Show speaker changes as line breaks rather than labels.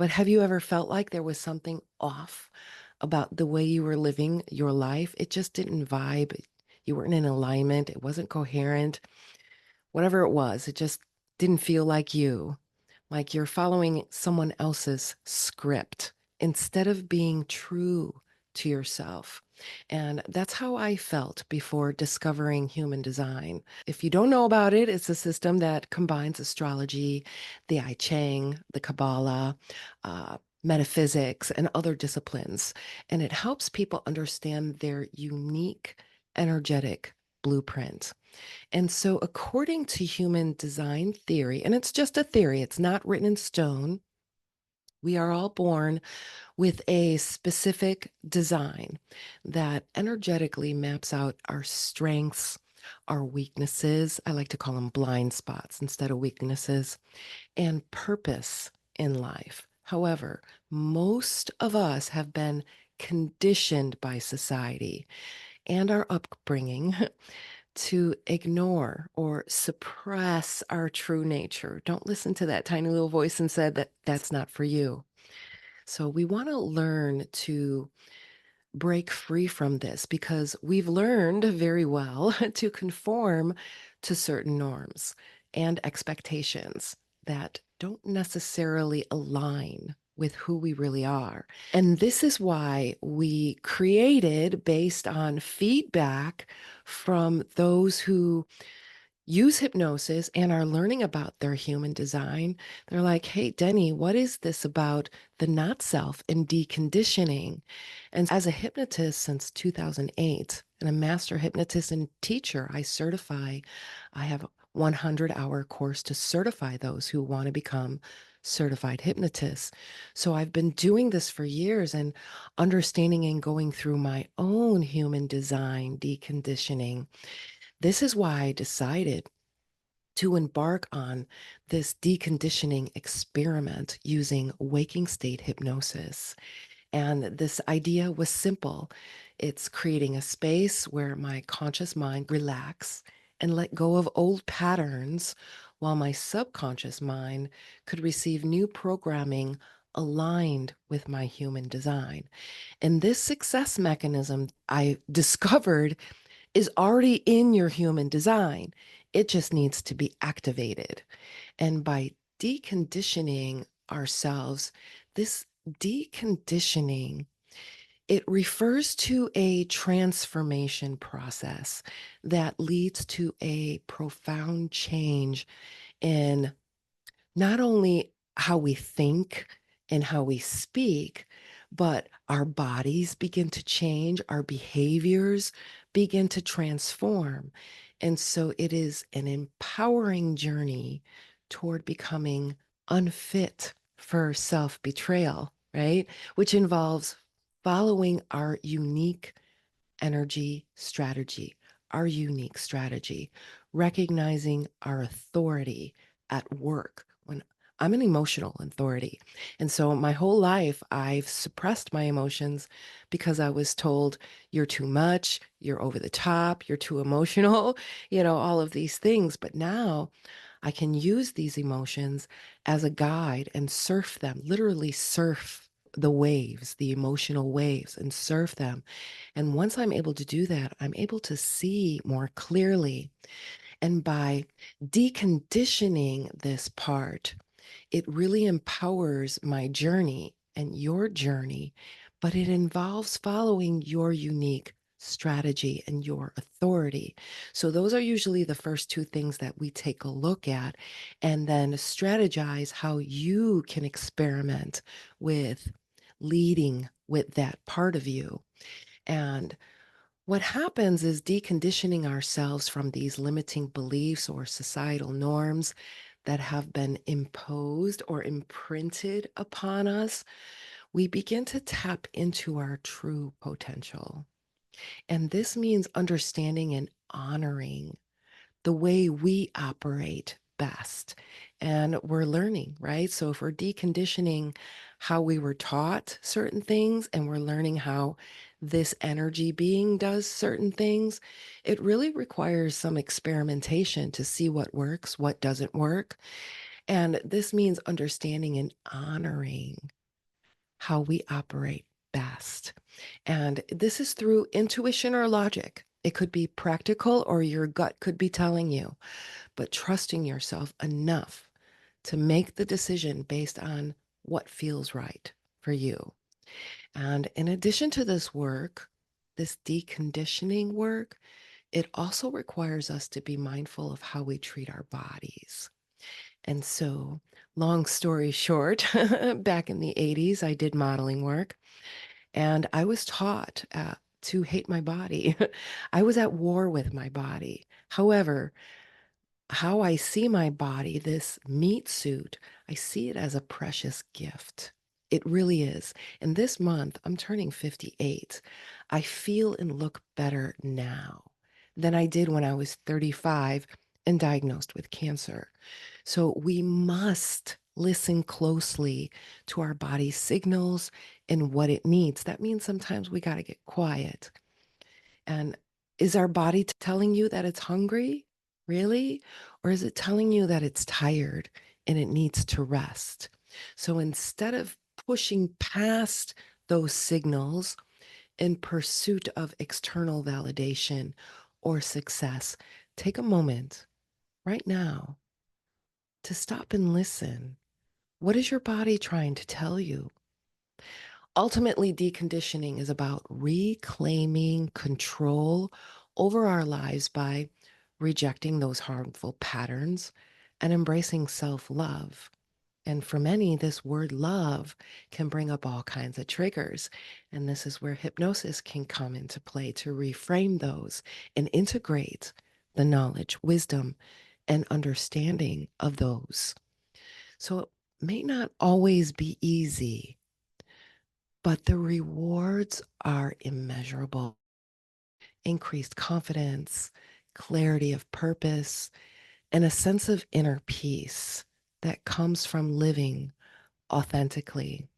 But have you ever felt like there was something off about the way you were living your life? It just didn't vibe. You weren't in alignment. It wasn't coherent. Whatever it was, it just didn't feel like you. Like you're following someone else's script instead of being true to yourself. And that's how I felt before discovering human design. If you don't know about it, it's a system that combines astrology, the I Ching, the Kabbalah, metaphysics, and other disciplines. And it helps people understand their unique energetic blueprint. And so, according to human design theory, and it's just a theory, it's not written in stone, we are all born with a specific design that energetically maps out our strengths, our weaknesses. I like to call them blind spots instead of weaknesses, and purpose in life. However, most of us have been conditioned by society and our upbringing to ignore or suppress our true nature. Don't listen to that tiny little voice and said that that's not for you. So we want to learn to break free from this because we've learned very well to conform to certain norms and expectations that don't necessarily align with who we really are. And this is why we created based on feedback from those who use hypnosis and are learning about their human design. They're like, hey, Denny, what is this about the not self and deconditioning? And as a hypnotist since 2008 and a master hypnotist and teacher, I have a 100-hour course to certify those who want to become certified hypnotists. So I've been doing this for years and understanding and going through my own human design deconditioning. This is why I decided to embark on this deconditioning experiment using waking state hypnosis. And this idea was simple. It's creating a space where my conscious mind relax and let go of old patterns while my subconscious mind could receive new programming aligned with my human design. And this success mechanism I discovered is already in your human design. It just needs to be activated. And by deconditioning ourselves, this deconditioning, it refers to a transformation process that leads to a profound change in not only how we think and how we speak, but our bodies begin to change, our behaviors begin to transform. And so it is an empowering journey toward becoming unfit for self betrayal, right? Which involves following our unique energy strategy, our unique strategy, recognizing our authority at work. When I'm an emotional authority. And so my whole life, I've suppressed my emotions because I was told, you're too much, you're over the top, you're too emotional, all of these things. But now I can use these emotions as a guide and surf them, literally surf the waves, the emotional waves, and surf them. And once I'm able to do that, I'm able to see more clearly. And by deconditioning this part, it really empowers my journey and your journey, but it involves following your unique strategy and your authority. So, those are usually the first two things that we take a look at and then strategize how you can experiment with leading with that part of you. And what happens is deconditioning ourselves from these limiting beliefs or societal norms that have been imposed or imprinted upon us. We begin to tap into our true potential. And this means understanding and honoring the way we operate best. And we're learning, right? So if we're deconditioning how we were taught certain things and we're learning how this energy being does certain things, it really requires some experimentation to see what works, what doesn't work. And this understanding and honoring how we operate best. And this is through intuition or logic. It could be practical or your gut could be telling you, but trusting yourself enough to make the decision based on what feels right for you. And in addition to this work, this deconditioning work, it also requires us to be mindful of how we treat our bodies. And so, long story short, back in the 80s, I did modeling work and I was taught to hate my body. I was at war with my body. However, how I see my body, this meat suit, I see it as a precious gift. It really is. And this month, I'm turning 58. I feel and look better now than I did when I was 35 and diagnosed with cancer. So we must listen closely to our body's signals and what it needs. That means sometimes we got to get quiet. And is our body telling you that it's hungry? Really? Or is it telling you that it's tired and it needs to rest? So instead of pushing past those signals in pursuit of external validation or success, take a moment right now to stop and listen. What is your body trying to tell you? Ultimately, deconditioning is about reclaiming control over our lives by rejecting those harmful patterns and embracing self love. And for many, this word love can bring up all kinds of triggers. And this is where hypnosis can come into play to reframe those and integrate the knowledge, wisdom, and understanding of those. So it may not always be easy, but the rewards are immeasurable. Increased confidence, clarity of purpose, and a sense of inner peace that comes from living authentically.